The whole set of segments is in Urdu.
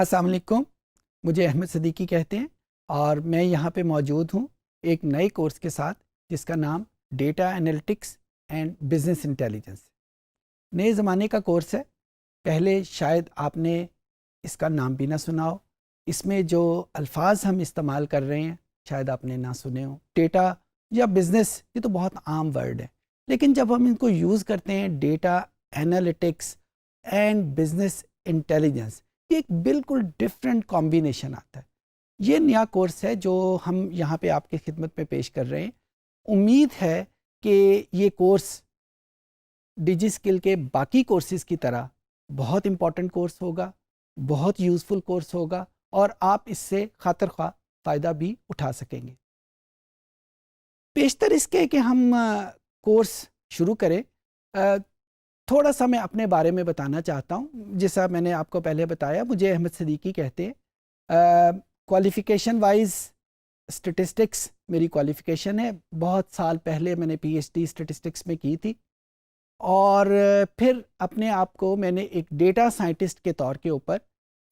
السلام علیکم، مجھے احمد صدیقی کہتے ہیں اور میں یہاں پہ موجود ہوں ایک نئے کورس کے ساتھ جس کا نام data analytics and business intelligence نئے زمانے کا کورس ہے۔ پہلے شاید آپ نے اس کا نام بھی نہ سنا ہو، اس میں جو الفاظ ہم استعمال کر رہے ہیں شاید آپ نے نہ سنے ہوں۔ ڈیٹا یا بزنس یہ تو بہت عام ورڈ ہے، لیکن جب ہم ان کو یوز کرتے ہیں data analytics and business intelligence, یہ ایک بالکل ڈفرینٹ کمبینیشن آتا ہے۔ یہ نیا کورس ہے جو ہم یہاں پہ آپ کی خدمت میں پیش کر رہے ہیں۔ امید ہے کہ یہ کورس ڈیجی اسکل کے باقی کورسز کی طرح بہت امپورٹنٹ کورس ہوگا، بہت یوزفل کورس ہوگا اور آپ اس سے خاطر خواہ فائدہ بھی اٹھا سکیں گے۔ پیشتر اس کے کہ ہم کورس شروع کریں، تھوڑا سا میں اپنے بارے میں بتانا چاہتا ہوں۔ جیسا میں نے آپ کو پہلے بتایا، مجھے احمد صدیقی کہتے ہیں۔ کوالیفیکیشن وائز اسٹیٹسٹکس میری کوالیفیکیشن ہے۔ بہت سال پہلے میں نے پی ایچ ڈی اسٹیٹسٹکس میں کی تھی اور پھر اپنے آپ کو میں نے ایک ڈیٹا سائنٹسٹ کے طور کے اوپر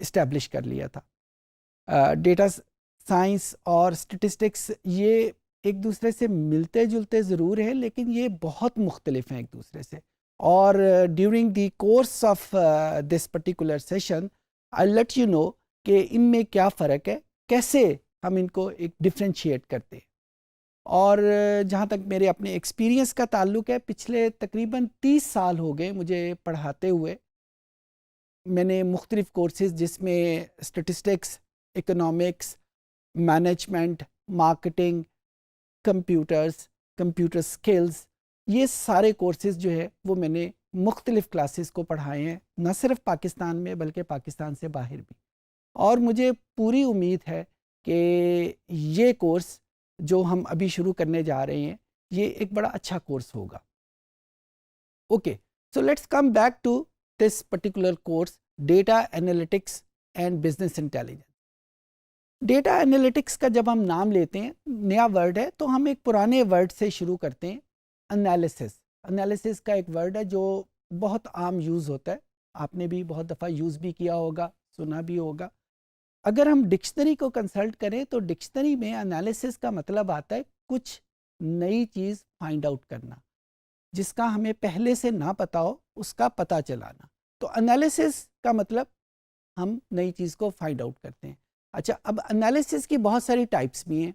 اسٹیبلش کر لیا تھا۔ ڈیٹا سائنس اور اسٹیٹسٹکس یہ ایک دوسرے سے ملتے جلتے ضرور ہیں، لیکن یہ بہت مختلف ہیں ایک دوسرے سے۔ اور during the course of this particular session I let you know کہ ان میں کیا فرق ہے، کیسے ہم ان کو ایک ڈفرینشیٹ کرتے ہیں۔ اور جہاں تک میرے اپنے ایکسپیرینس کا تعلق ہے، پچھلے تقریباً 30 سال ہو گئے مجھے پڑھاتے ہوئے۔ میں نے مختلف کورسز جس میں statistics, economics, management, marketing, computer skills, یہ سارے کورسز جو ہے وہ میں نے مختلف کلاسز کو پڑھائے ہیں، نہ صرف پاکستان میں بلکہ پاکستان سے باہر بھی۔ اور مجھے پوری امید ہے کہ یہ کورس جو ہم ابھی شروع کرنے جا رہے ہیں یہ ایک بڑا اچھا کورس ہوگا۔ Okay, so let's come back to this particular course, data analytics and business intelligence. Data analytics کا جب ہم نام لیتے ہیں، نیا ورڈ ہے، تو ہم ایک پرانے ورڈ سے شروع کرتے ہیں، انالیسس۔ انالیسس کا ایک ورڈ ہے جو بہت عام یوز ہوتا ہے، آپ نے بھی بہت دفعہ یوز بھی کیا ہوگا، سنا بھی ہوگا۔ اگر ہم ڈکشنری کو کنسلٹ کریں تو ڈکشنری میں انالیسس کا مطلب آتا ہے کچھ نئی چیز فائنڈ آؤٹ کرنا، جس کا ہمیں پہلے سے نہ پتا ہو اس کا پتہ چلانا۔ تو انالیسس کا مطلب ہم نئی چیز کو فائنڈ آؤٹ کرتے ہیں۔ اچھا، اب انالیسس کی بہت ساری ٹائپس بھی ہیں۔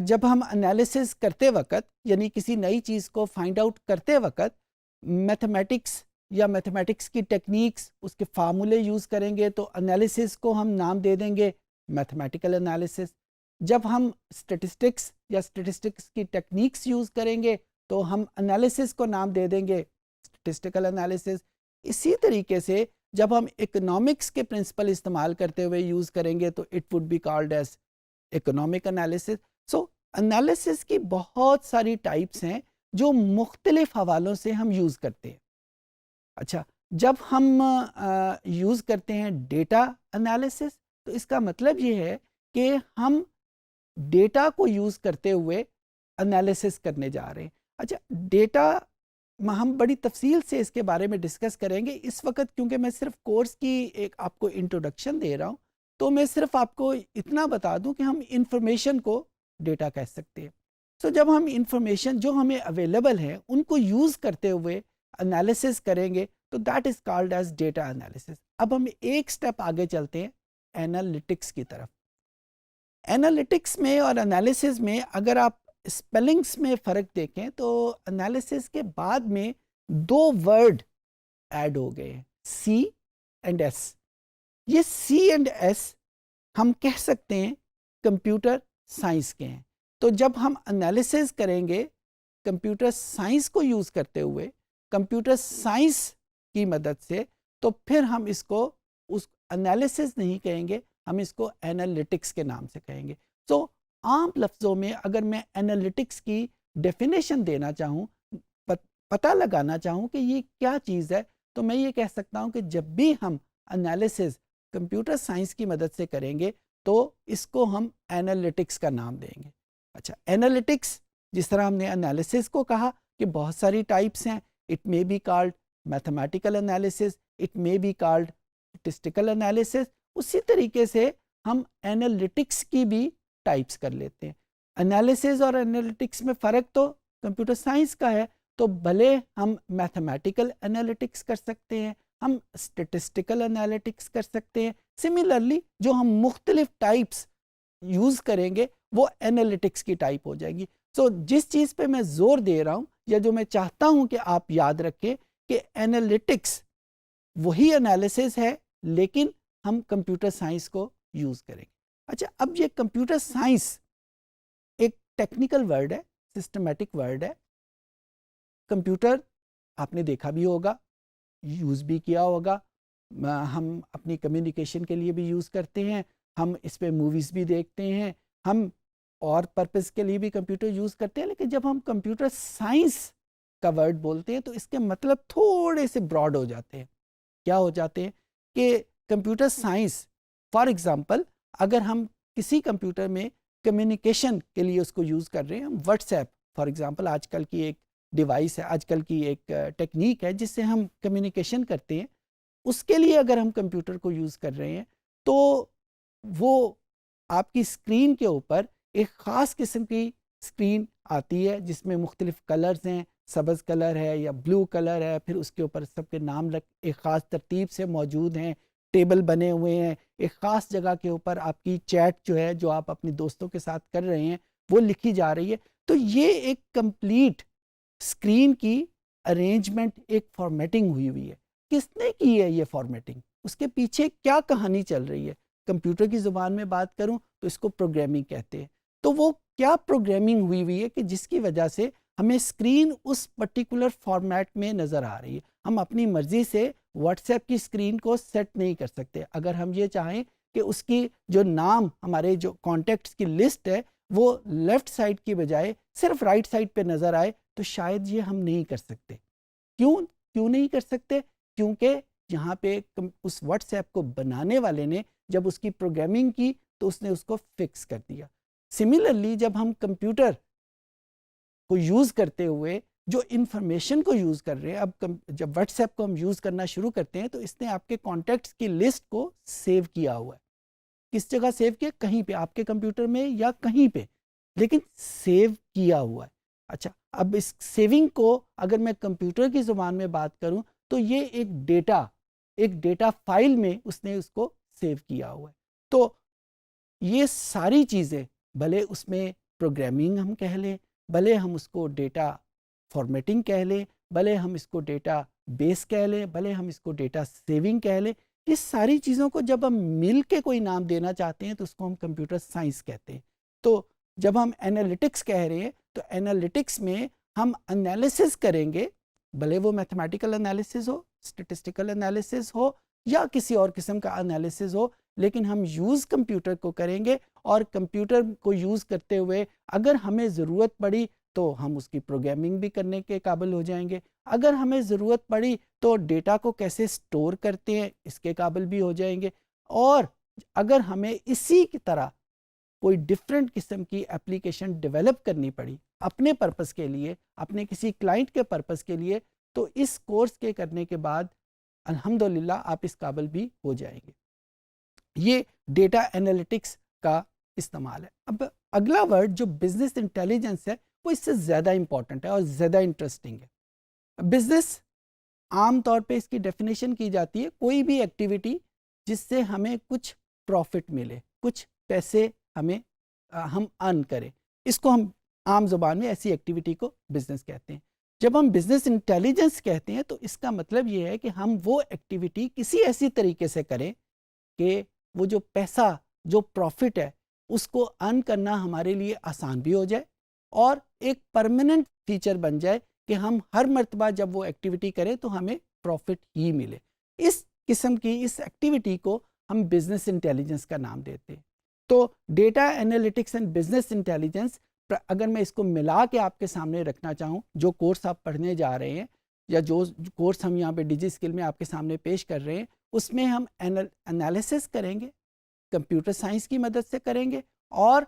جب ہم انالیسس کرتے وقت، یعنی کسی نئی چیز کو فائنڈ آؤٹ کرتے وقت، میتھمیٹکس یا میتھمیٹکس کی ٹیکنیکس، اس کے فارمولے یوز کریں گے تو انالیسس کو ہم نام دے دیں گے میتھمیٹیکل انالیسس۔ جب ہم اسٹیٹسٹکس یا اسٹیٹسٹکس کی ٹیکنیکس یوز کریں گے تو ہم انالیسس کو نام دے دیں گے اسٹیٹسٹیکل انالیسس۔ اسی طریقے سے جب ہم اکنامکس کے پرنسپل استعمال کرتے ہوئے یوز کریں گے تو it would be called as economic analysis. So analysis کی بہت ساری ٹائپس ہیں جو مختلف حوالوں سے ہم یوز کرتے ہیں۔ اچھا، جب ہم یوز کرتے ہیں ڈیٹا انالیسس تو اس کا مطلب یہ ہے کہ ہم ڈیٹا کو یوز کرتے ہوئے انالیسس کرنے جا رہے ہیں۔ اچھا، ڈیٹا ہم بڑی تفصیل سے اس کے بارے میں ڈسکس کریں گے۔ اس وقت کیونکہ میں صرف کورس کی ایک آپ کو انٹروڈکشن دے رہا ہوں، تو میں صرف آپ کو اتنا بتا دوں کہ ہم انفارمیشن کو ڈیٹا کہہ سکتے ہیں۔ سو جب ہم انفارمیشن جو ہمیں اویلیبل ہے ان کو یوز کرتے ہوئے انالیسس کریں گے تو that is called as data analysis. اب ہم ایک سٹیپ آگے چلتے ہیں انالیٹکس کی طرف۔ انالیٹکس میں اور انالیسس میں اگر آپ اسپیلنگس میں فرق دیکھیں تو انالیسس کے بعد میں 2 ورڈ ایڈ ہو گئے ہیں، سی اینڈ ایس۔ یہ سی اینڈ ایس ہم کہہ سکتے ہیں کمپیوٹر سائنس کے ہیں۔ تو جب ہم انالیسس کریں گے کمپیوٹر سائنس کو یوز کرتے ہوئے، کمپیوٹر سائنس کی مدد سے، تو پھر ہم اس کو اس انالیسس نہیں کہیں گے، ہم اس کو انالیٹکس کے نام سے کہیں گے۔ سو عام لفظوں میں اگر میں انالیٹکس کی ڈیفینیشن دینا چاہوں، پتہ لگانا چاہوں کہ یہ کیا چیز ہے، تو میں یہ کہہ سکتا ہوں کہ جب بھی ہم انالیسس کمپیوٹر سائنس کی مدد سے کریں گے تو اس کو ہم انالیٹکس کا نام دیں گے۔ اچھا، انالیٹکس جس طرح ہم نے انالیسس کو کہا کہ بہت ساری ٹائپس ہیں، it may be called mathematical analysis, it may be called statistical analysis, اسی طریقے سے ہم انالیٹکس کی بھی ٹائپس کر لیتے ہیں. انالیسز اور انالیٹکس میں فرق تو کمپیوٹر سائنس کا ہے, تو بھلے ہم میتھمیٹیکل انالیٹکس کر سکتے ہیں, ہم اسٹیٹسٹیکل انالیٹکس کر سکتے ہیں. سملرلی جو ہم مختلف ٹائپس یوز کریں گے وہ انالیٹکس کی ٹائپ ہو جائے گی. سو جس چیز پہ میں زور دے رہا ہوں یا جو میں چاہتا ہوں کہ آپ یاد رکھیں کہ انالیٹکس وہی انالیسز ہے لیکن ہم کمپیوٹر سائنس کو یوز کریں گے. اچھا, اب یہ کمپیوٹر سائنس ایک ٹیکنیکل ورڈ ہے, سسٹمیٹک ورڈ ہے. کمپیوٹر آپ نے دیکھا بھی ہوگا, یوز بھی کیا ہوگا, ہم اپنی کمیونیکیشن کے لیے بھی یوز کرتے ہیں, ہم اس پہ موویز بھی دیکھتے ہیں, ہم اور پرپز کے لیے بھی کمپیوٹر یوز کرتے ہیں. لیکن جب ہم کمپیوٹر سائنس کا ورڈ بولتے ہیں تو اس کے مطلب تھوڑے سے براڈ ہو جاتے ہیں. کیا ہو جاتے ہیں کہ کمپیوٹر سائنس فار ایگزامپل اگر ہم کسی کمپیوٹر میں کمیونیکیشن کے لیے اس کو یوز کر رہے ہیں, ہم واٹس ایپ فار ایگزامپل آج کل کی ایک ڈیوائس ہے, آج کل کی ایک ٹیکنیک ہے جس سے ہم کمیونیکیشن کرتے ہیں, اس کے لیے اگر ہم کمپیوٹر کو یوز کر رہے ہیں تو وہ آپ کی اسکرین کے اوپر ایک خاص قسم کی اسکرین آتی ہے جس میں مختلف کلرز ہیں, سبز کلر ہے یا بلو کلر ہے, پھر اس کے اوپر سب کے نام ایک خاص ترتیب سے موجود ہیں, ٹیبل بنے ہوئے ہیں, ایک خاص جگہ کے اوپر آپ کی چیٹ جو ہے جو آپ اپنے دوستوں کے ساتھ کر رہے ہیں وہ لکھی جا رہی ہے. تو یہ ایک کمپلیٹ اسکرین کی ارینجمنٹ, ایک فارمیٹنگ ہوئی ہے. کس نے کی ہے یہ فارمیٹنگ, اس کے پیچھے کیا کہانی چل رہی ہے؟ کمپیوٹر کی زبان میں بات کروں تو اس کو پروگرامنگ کہتے ہیں. تو وہ کیا پروگرامنگ ہوئی ہے کہ جس کی وجہ سے ہمیں اسکرین اس پرٹیکولر فارمیٹ میں نظر آ رہی ہے. ہم اپنی مرضی سے واٹس ایپ کی اسکرین کو سیٹ نہیں کر سکتے. اگر ہم یہ چاہیں کہ اس کی جو نام ہمارے جو کانٹیکٹس کی لسٹ ہے وہ لیفٹ سائڈ کی بجائے صرف رائٹ سائڈ پہ نظر آئے تو شاید یہ ہم نہیں کر سکتے. کیوں نہیں کر سکتے؟ کیونکہ یہاں پہ اس واٹس ایپ کو بنانے والے نے جب اس کی پروگرامنگ کی تو اس نے اس کو فکس کر دیا. سملرلی جب ہم کمپیوٹر کو یوز کرتے ہوئے جو انفارمیشن کو یوز کر رہے ہیں, اب جب واٹس ایپ کو ہم یوز کرنا شروع کرتے ہیں تو اس نے آپ کے کانٹیکٹس کی لسٹ کو سیو کیا ہوا ہے. کس جگہ سیو کیا؟ کہیں پہ آپ کے کمپیوٹر میں یا کہیں پہ, لیکن سیو کیا ہوا ہے. اچھا, اب اس سیونگ کو اگر میں کمپیوٹر کی زبان میں بات کروں تو یہ ایک ڈیٹا فائل میں اس نے اس کو سیو کیا ہوا ہے. تو یہ ساری چیزیں بھلے اس میں پروگرامنگ ہم کہہ لیں, بھلے ہم اس کو ڈیٹا فارمیٹنگ کہہ لیں, بھلے ہم اس کو ڈیٹا بیس کہہ لیں, بھلے ہم اس کو ڈیٹا سیونگ کہہ لیں, یہ ساری چیزوں کو جب ہم مل کے کوئی نام دینا چاہتے ہیں تو اس کو ہم کمپیوٹر سائنس کہتے ہیں. تو جب ہم انالیٹکس کہہ رہے ہیں تو انالیٹکس میں ہم انالیسز کریں گے, بھلے وہ میتھمیٹیکل انالیسز ہو, اسٹیٹسٹیکل انالیسز ہو یا کسی اور قسم کا انالیسز ہو, لیکن ہم یوز کمپیوٹر کو کریں گے. اور کمپیوٹر کو یوز کرتے ہوئے اگر ہمیں ضرورت پڑی تو ہم اس کی پروگرامنگ بھی کرنے کے قابل ہو جائیں گے. اگر ہمیں ضرورت پڑی تو ڈیٹا کو کیسے سٹور کرتے ہیں اس کے قابل بھی ہو جائیں گے. اور اگر ہمیں اسی کی طرح کوئی ڈفرینٹ قسم کی اپلیکیشن ڈیولپ کرنی پڑی اپنے پرپس کے لیے, اپنے کسی کلائنٹ کے پرپس کے لیے, تو اس کورس کے کرنے کے بعد الحمدللہ آپ اس قابل بھی ہو جائیں گے. یہ ڈیٹا انالیٹکس کا استعمال ہے. اب اگلا ورڈ جو بزنس انٹیلیجنس ہے وہ اس سے زیادہ امپورٹنٹ ہے اور زیادہ انٹرسٹنگ ہے. بزنس عام طور پہ اس کی ڈیفینیشن کی جاتی ہے کوئی بھی ایکٹیویٹی جس سے ہمیں کچھ پروفٹ ملے, کچھ پیسے ہم ارن کریں, اس کو ہم عام زبان میں ایسی ایکٹیویٹی کو بزنس کہتے ہیں. جب ہم بزنس انٹیلیجنس کہتے ہیں تو اس کا مطلب یہ ہے کہ ہم وہ ایکٹیویٹی کسی ایسی طریقے سے کریں کہ وہ جو پیسہ, جو پروفٹ ہے, اس کو ارن کرنا ہمارے لیے آسان بھی ہو جائے اور ایک پرماننٹ فیچر بن جائے کہ ہم ہر مرتبہ جب وہ ایکٹیویٹی کریں تو ہمیں پروفٹ ہی ملے. اس قسم کی اس ایکٹیویٹی کو ہم بزنس انٹیلیجنس کا نام دیتے ہیں. تو data analytics and business intelligence, اگر میں اس کو ملا کے آپ کے سامنے رکھنا چاہوں, جو کورس آپ پڑھنے جا رہے ہیں یا جو کورس ہم یہاں پہ ڈیجی اسکل میں آپ کے سامنے پیش کر رہے ہیں, اس میں ہم انالیسس کریں گے, کمپیوٹر سائنس کی مدد سے کریں گے. اور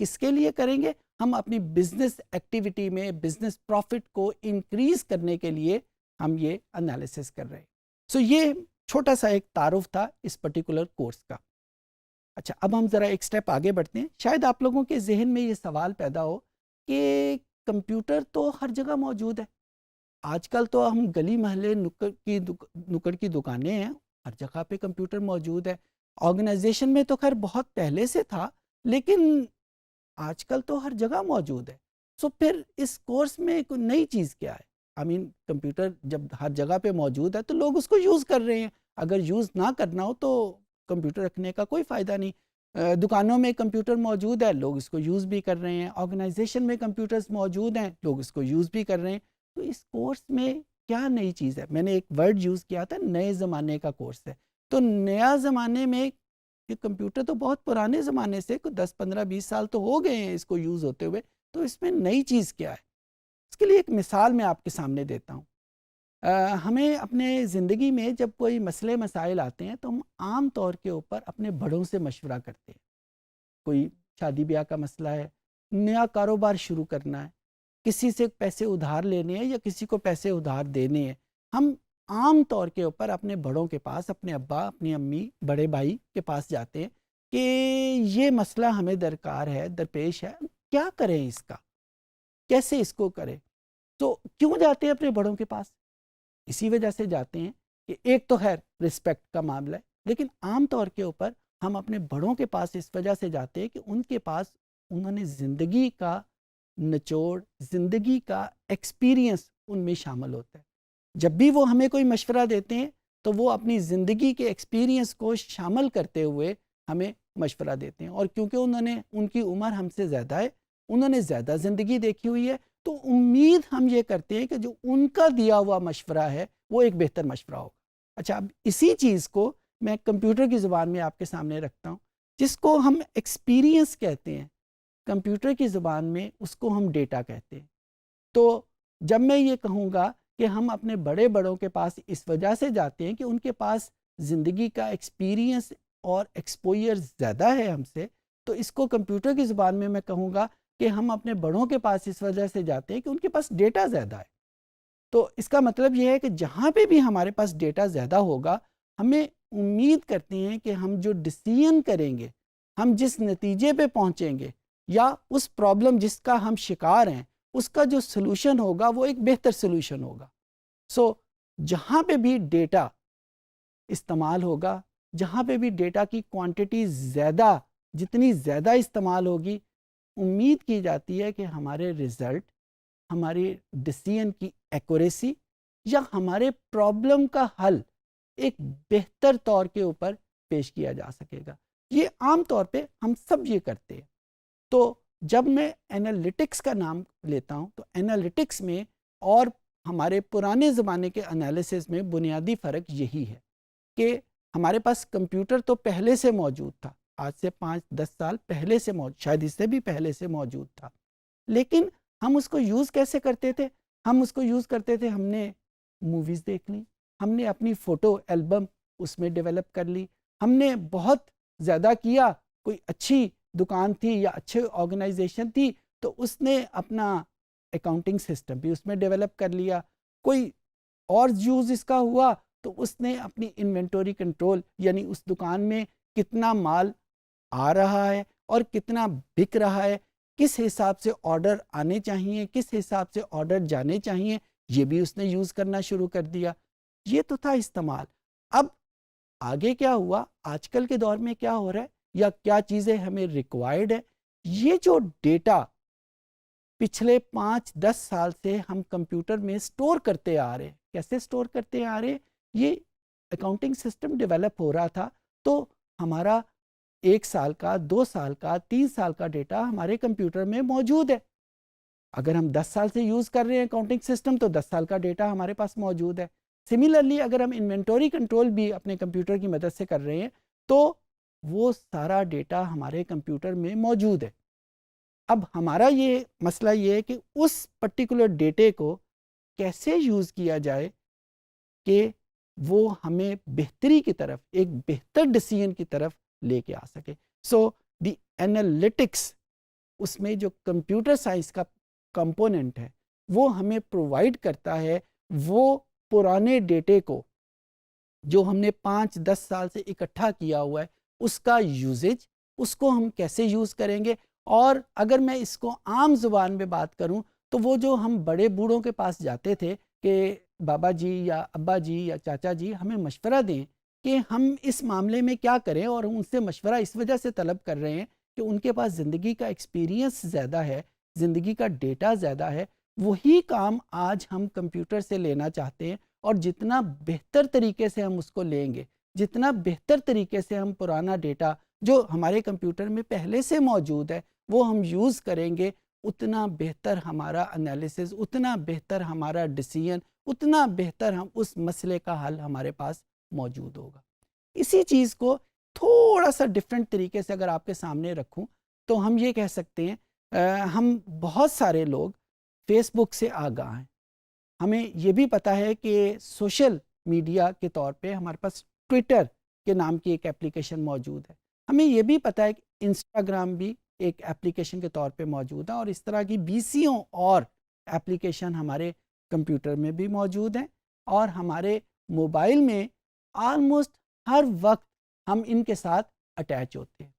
کس کے لیے کریں گے؟ ہم اپنی بزنس ایکٹیویٹی میں بزنس پروفٹ کو انکریز کرنے کے لیے ہم یہ انالیسس کر رہے ہیں. سو یہ چھوٹا سا ایک تعارف تھا اس پرٹیکولر کورس کا. اچھا، اب ہم ذرا ایک سٹیپ آگے بڑھتے ہیں. شاید آپ لوگوں کے ذہن میں یہ سوال پیدا ہو کہ کمپیوٹر تو ہر جگہ موجود ہے. آج کل تو ہم گلی محلے نکڑ کی دکانیں ہیں، ہر جگہ پہ کمپیوٹر موجود ہے. آرگنائزیشن میں تو خیر بہت پہلے سے تھا، لیکن آج کل تو ہر جگہ موجود ہے. سو پھر اس کورس میں کوئی نئی چیز کیا ہے؟ کمپیوٹر جب ہر جگہ پہ موجود ہے تو لوگ اس کو یوز کر رہے ہیں. اگر یوز نہ کرنا ہو تو کمپیوٹر رکھنے کا کوئی فائدہ نہیں. دکانوں میں کمپیوٹر موجود ہے، لوگ اس کو یوز بھی کر رہے ہیں. آرگنائزیشن میں کمپیوٹرز موجود ہیں، لوگ اس کو یوز بھی کر رہے ہیں. تو اس کورس میں کیا نئی چیز ہے؟ میں نے ایک ورڈ یوز کیا تھا، نئے زمانے کا کورس ہے. تو نیا زمانے میں یہ کمپیوٹر تو بہت پرانے زمانے سے 10 15 20 سال تو ہو گئے ہیں اس کو یوز ہوتے ہوئے. تو اس میں نئی چیز کیا ہے؟ اس کے لیے ایک مثال میں آپ کے سامنے دیتا ہوں. ہمیں اپنے زندگی میں جب کوئی مسئلے مسائل آتے ہیں تو ہم عام طور کے اوپر اپنے بڑوں سے مشورہ کرتے ہیں. کوئی شادی بیاہ کا مسئلہ ہے، نیا کاروبار شروع کرنا ہے، کسی سے پیسے ادھار لینے ہیں یا کسی کو پیسے ادھار دینے ہیں، ہم عام طور کے اوپر اپنے بڑوں کے پاس، اپنے ابا، اپنی امی، بڑے بھائی کے پاس جاتے ہیں کہ یہ مسئلہ ہمیں درکار ہے، درپیش ہے، کیا کریں اس کا، کیسے اس کو کریں. تو کیوں جاتے ہیں اپنے بڑوں کے پاس؟ اسی وجہ سے جاتے ہیں کہ ایک تو خیر رسپیکٹ کا معاملہ ہے، لیکن عام طور کے اوپر ہم اپنے بڑوں کے پاس اس وجہ سے جاتے ہیں کہ ان کے پاس انہوں نے زندگی کا نچوڑ، زندگی کا ایکسپیرینس ان میں شامل ہوتا ہے. جب بھی وہ ہمیں کوئی مشورہ دیتے ہیں تو وہ اپنی زندگی کے ایکسپیرینس کو شامل کرتے ہوئے ہمیں مشورہ دیتے ہیں. اور کیونکہ ان کی عمر ہم سے زیادہ ہے، انہوں نے زیادہ زندگی دیکھی ہوئی ہے، تو امید ہم یہ کرتے ہیں کہ جو ان کا دیا ہوا مشورہ ہے وہ ایک بہتر مشورہ ہوگا. اچھا، اب اسی چیز کو میں کمپیوٹر کی زبان میں آپ کے سامنے رکھتا ہوں، جس کو ہم ایکسپیرینس کہتے ہیں. کمپیوٹر کی زبان میں اس کو ہم ڈیٹا کہتے ہیں. تو جب میں یہ کہوں گا کہ ہم اپنے بڑوں کے پاس اس وجہ سے جاتے ہیں کہ ان کے پاس زندگی کا ایکسپیرینس اور ایکسپوئر زیادہ ہے ہم سے، تو اس کو کمپیوٹر کی زبان میں کہوں گا کہ ہم اپنے بڑوں کے پاس اس وجہ سے جاتے ہیں کہ ان کے پاس ڈیٹا زیادہ ہے. تو اس کا مطلب یہ ہے کہ جہاں پہ بھی ہمارے پاس ڈیٹا زیادہ ہوگا، ہمیں امید کرتے ہیں کہ ہم جو ڈیسیژن کریں گے، ہم جس نتیجے پہ پہنچیں گے، یا اس پرابلم جس کا ہم شکار ہیں اس کا جو سلوشن ہوگا وہ ایک بہتر سلوشن ہوگا. سو جہاں پہ بھی ڈیٹا استعمال ہوگا، جہاں پہ بھی ڈیٹا کی کوانٹٹی زیادہ، جتنی زیادہ استعمال ہوگی، امید کی جاتی ہے کہ ہمارے رزلٹ، ہماری ڈیسیژن کی ایکوریسی یا ہمارے پرابلم کا حل ایک بہتر طور کے اوپر پیش کیا جا سکے گا. یہ عام طور پہ ہم سب یہ کرتے ہیں. تو جب میں انالیٹکس کا نام لیتا ہوں تو انالیٹکس میں اور ہمارے پرانے زمانے کے انالیسس میں بنیادی فرق یہی ہے کہ ہمارے پاس کمپیوٹر تو پہلے سے موجود تھا، آج سے 5 10 سال پہلے سے موجود، شاید اس سے بھی پہلے سے موجود تھا. لیکن ہم اس کو یوز کیسے کرتے تھے؟ ہم اس کو یوز کرتے تھے، ہم نے موویز دیکھ لی، ہم نے اپنی فوٹو البم اس میں ڈیولپ کر لی، ہم نے بہت زیادہ کیا، کوئی اچھی دکان تھی یا اچھے آرگنائزیشن تھی تو اس نے اپنا اکاؤنٹنگ سسٹم بھی اس میں ڈیولپ کر لیا. کوئی اور یوز اس کا ہوا تو اس نے اپنی انوینٹوری کنٹرول، یعنی اس دکان میں کتنا مال آ رہا ہے اور کتنا بک رہا ہے، کس حساب سے آرڈر آنے چاہیے، کس حساب سے آرڈر جانے چاہیے، یہ بھی اس نے یوز کرنا شروع کر دیا. یہ تو تھا استعمال. اب آگے کیا ہوا؟ آج کل کے دور میں کیا ہو رہا ہے یا کیا چیزیں ہمیں ریکوائرڈ ہے؟ یہ جو ڈیٹا پچھلے 5 10 سال سے ہم کمپیوٹر میں سٹور کرتے آ رہے ہیں. کیسے سٹور کرتے آ رہے ہیں؟ یہ اکاؤنٹنگ سسٹم ڈیولپ ہو رہا تھا تو ہمارا 1 سال کا، 2 سال کا، 3 سال کا ڈیٹا ہمارے کمپیوٹر میں موجود ہے. اگر ہم 10 سال سے یوز کر رہے ہیں اکاؤنٹنگ سسٹم تو 10 سال کا ڈیٹا ہمارے پاس موجود ہے. سملرلی اگر ہم انوینٹوری کنٹرول بھی اپنے کمپیوٹر کی مدد سے کر رہے ہیں تو وہ سارا ڈیٹا ہمارے کمپیوٹر میں موجود ہے. اب ہمارا یہ مسئلہ یہ ہے کہ اس پرٹیکولر ڈیٹے کو کیسے یوز کیا جائے کہ وہ ہمیں بہتری کی طرف، ایک بہتر ڈیسیژن کی طرف لے کے آ سکے. سو دی انالیٹکس، اس میں جو کمپیوٹر سائنس کا کمپوننٹ ہے وہ ہمیں پرووائڈ کرتا ہے وہ پرانے ڈیٹے کو جو ہم نے 5 10 سال سے اکٹھا کیا ہوا ہے اس کا یوزیج، اس کو ہم کیسے یوز کریں گے. اور اگر میں اس کو عام زبان میں بات کروں تو وہ جو ہم بڑے بوڑھوں کے پاس جاتے تھے کہ بابا جی یا ابا جی یا چاچا جی ہمیں مشورہ دیں کہ ہم اس معاملے میں کیا کریں، اور ہم ان سے مشورہ اس وجہ سے طلب کر رہے ہیں کہ ان کے پاس زندگی کا ایکسپیرینس زیادہ ہے، زندگی کا ڈیٹا زیادہ ہے. وہی کام آج ہم کمپیوٹر سے لینا چاہتے ہیں، اور جتنا بہتر طریقے سے ہم اس کو لیں گے، جتنا بہتر طریقے سے ہم پرانا ڈیٹا جو ہمارے کمپیوٹر میں پہلے سے موجود ہے وہ ہم یوز کریں گے، اتنا بہتر ہمارا انالیسز، اتنا بہتر ہمارا ڈیسیژن، اتنا بہتر ہم اس مسئلے کا حل ہمارے پاس موجود ہوگا. اسی چیز کو تھوڑا سا ڈفرینٹ طریقے سے اگر آپ کے سامنے رکھوں تو ہم یہ کہہ سکتے ہیں ہم بہت سارے لوگ فیس بک سے آگاہ ہیں. ہمیں یہ بھی پتہ ہے کہ سوشل میڈیا کے طور پہ ہمارے پاس ٹویٹر کے نام کی ایک اپلیکیشن موجود ہے. ہمیں یہ بھی پتہ ہے کہ انسٹاگرام بھی ایک اپلیکیشن کے طور پہ موجود ہے، اور اس طرح کی بیسیوں اور اپلیکیشن ہمارے کمپیوٹر میں بھی موجود ہیں، اور ہمارے موبائل میں آلموسٹ ہر وقت ہم ان کے ساتھ اٹیچ ہوتے ہیں.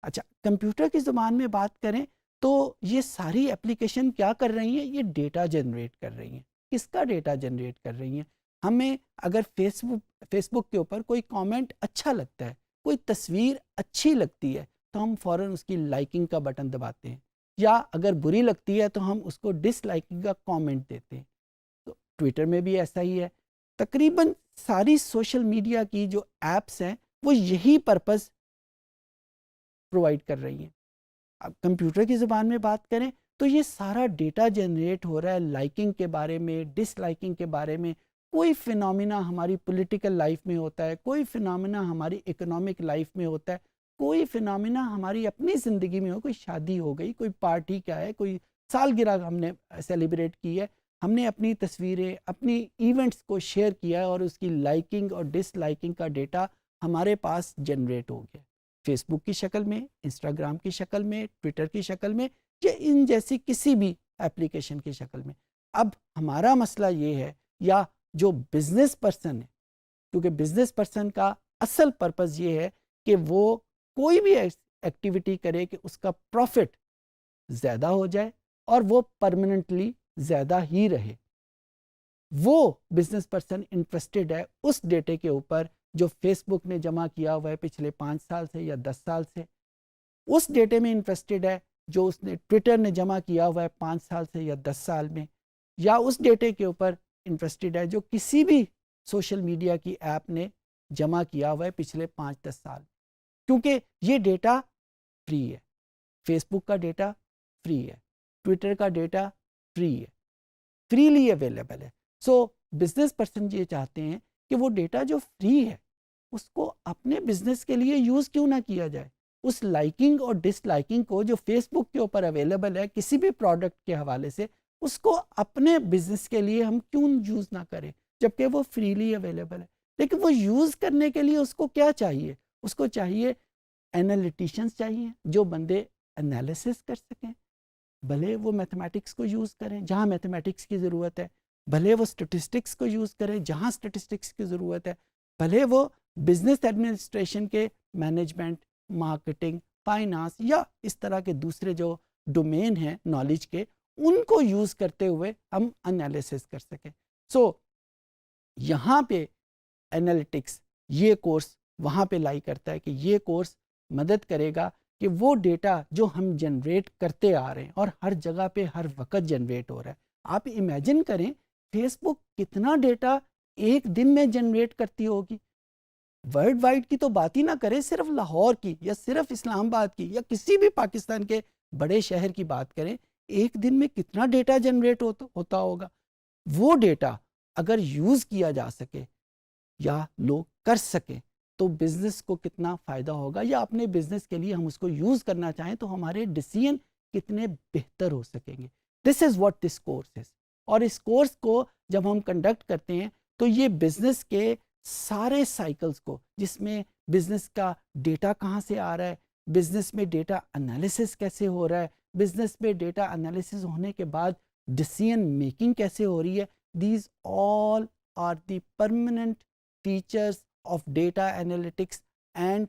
اچھا، کمپیوٹر کی زبان میں بات کریں تو یہ ساری اپلیکیشن کیا کر رہی ہیں؟ یہ ڈیٹا جنریٹ کر رہی ہیں. کس کا ڈیٹا جنریٹ کر رہی ہیں؟ ہمیں اگر فیس بک کے اوپر کوئی کامنٹ اچھا لگتا ہے، کوئی تصویر اچھی لگتی ہے تو ہم فوراً اس کی لائکنگ کا بٹن دباتے ہیں، یا اگر بری لگتی ہے تو ہم اس کو ڈس لائکنگ کا کامنٹ دیتے ہیں. تو ٹویٹر میں بھی ایسا ہی ہے. تقریباً ساری سوشل میڈیا کی جو ایپس ہیں وہ یہی پرپز پرووائڈ کر رہی ہیں. اب کمپیوٹر کی زبان میں بات کریں تو یہ سارا ڈیٹا جنریٹ ہو رہا ہے لائکنگ کے بارے میں، ڈس لائکنگ کے بارے میں. کوئی فنامنا ہماری پولیٹیکل لائف میں ہوتا ہے، کوئی فنامنا ہماری اکنامک لائف میں ہوتا ہے، کوئی فنامنا ہماری اپنی زندگی میں ہو، کوئی شادی ہو گئی، کوئی پارٹی کیا ہے، کوئی سالگرہ ہم نے سیلیبریٹ کی ہے، ہم نے اپنی تصویریں، اپنی ایونٹس کو شیئر کیا ہے، اور اس کی لائکنگ اور ڈس لائکنگ کا ڈیٹا ہمارے پاس جنریٹ ہو گیا، فیس بک کی شکل میں، انسٹاگرام کی شکل میں، ٹویٹر کی شکل میں، یا ان جیسی کسی بھی اپلیکیشن کی شکل میں. اب ہمارا مسئلہ یہ ہے، یا جو بزنس پرسن ہے، کیونکہ بزنس پرسن کا اصل پرپز یہ ہے کہ وہ کوئی بھی ایکٹیویٹی کرے کہ اس کا پروفٹ زیادہ ہو جائے اور وہ پرماننٹلی زیادہ ہی رہے. وہ بزنس پرسن انٹرسٹڈ ہے اس ڈیٹے کے اوپر جو فیس بک نے جمع کیا ہوا ہے پچھلے 5 سال سے یا 10 سال سے، اس ڈیٹے میں انٹرسٹڈ ہے جو اس نے ٹویٹر نے جمع کیا ہوا ہے 5 سال سے یا 10 سال میں، یا اس ڈیٹے کے اوپر انٹرسٹڈ ہے جو کسی بھی سوشل میڈیا کی ایپ نے جمع کیا ہوا ہے پچھلے 5-10 سال. کیونکہ یہ ڈیٹا فری ہے، فیس بک کا ڈیٹا فری ہے، ٹویٹر کا ڈیٹا فری ہے، فریلی اویلیبل ہے. سو بزنس پرسن یہ چاہتے ہیں کہ وہ ڈیٹا جو فری ہے اس کو اپنے بزنس کے لیے یوز کیوں نہ کیا جائے. اس لائکنگ اور ڈس لائکنگ کو جو فیس بک کے اوپر اویلیبل ہے کسی بھی پروڈکٹ کے حوالے سے، اس کو اپنے بزنس کے لیے ہم کیوں یوز نہ کریں جبکہ وہ فریلی اویلیبل ہے. لیکن وہ یوز کرنے کے لیے اس کو کیا چاہیے؟ اس کو چاہیے انالیٹیشنز چاہیے جو بندے انالیسس کر سکیں، بھلے وہ میتھمیٹکس کو یوز کریں جہاں میتھمیٹکس کی ضرورت ہے، بھلے وہ اسٹیٹسٹکس کو یوز کریں جہاں اسٹیٹسٹکس کی ضرورت ہے، بھلے وہ بزنس ایڈمنسٹریشن کے مینجمنٹ، مارکیٹنگ، فائنانس یا اس طرح کے دوسرے جو ڈومین ہیں نالج کے، ان کو یوز کرتے ہوئے ہم انالیسس کر سکیں. سو یہاں پہ انالیٹکس یہ کورس وہاں پہ لائی کرتا ہے کہ یہ کورس مدد کرے گا کہ وہ ڈیٹا جو ہم جنریٹ کرتے آ رہے ہیں اور ہر جگہ پہ ہر وقت جنریٹ ہو رہا ہے. آپ امیجن کریں فیس بک کتنا ڈیٹا ایک دن میں جنریٹ کرتی ہوگی. ورلڈ وائڈ کی تو بات ہی نہ کریں، صرف لاہور کی یا صرف اسلام آباد کی یا کسی بھی پاکستان کے بڑے شہر کی بات کریں، ایک دن میں کتنا ڈیٹا جنریٹ ہوتا ہوگا. وہ ڈیٹا اگر یوز کیا جا سکے یا لوگ کر سکیں تو بزنس کو کتنا فائدہ ہوگا، یا اپنے بزنس کے لیے ہم اس کو یوز کرنا چاہیں تو ہمارے ڈیسیژن کتنے بہتر ہو سکیں گے. This is what this course is. اور اس کورس کو جب ہم کنڈکٹ کرتے ہیں تو یہ بزنس کے سارے سائیکلز کو، جس میں بزنس کا ڈیٹا کہاں سے آ رہا ہے، بزنس میں ڈیٹا انالیسس کیسے ہو رہا ہے، بزنس میں ڈیٹا انالیسس ہونے کے بعد ڈیسیژن میکنگ کیسے ہو رہی ہے، these all are the permanent features of data analytics and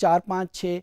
4, 5, 6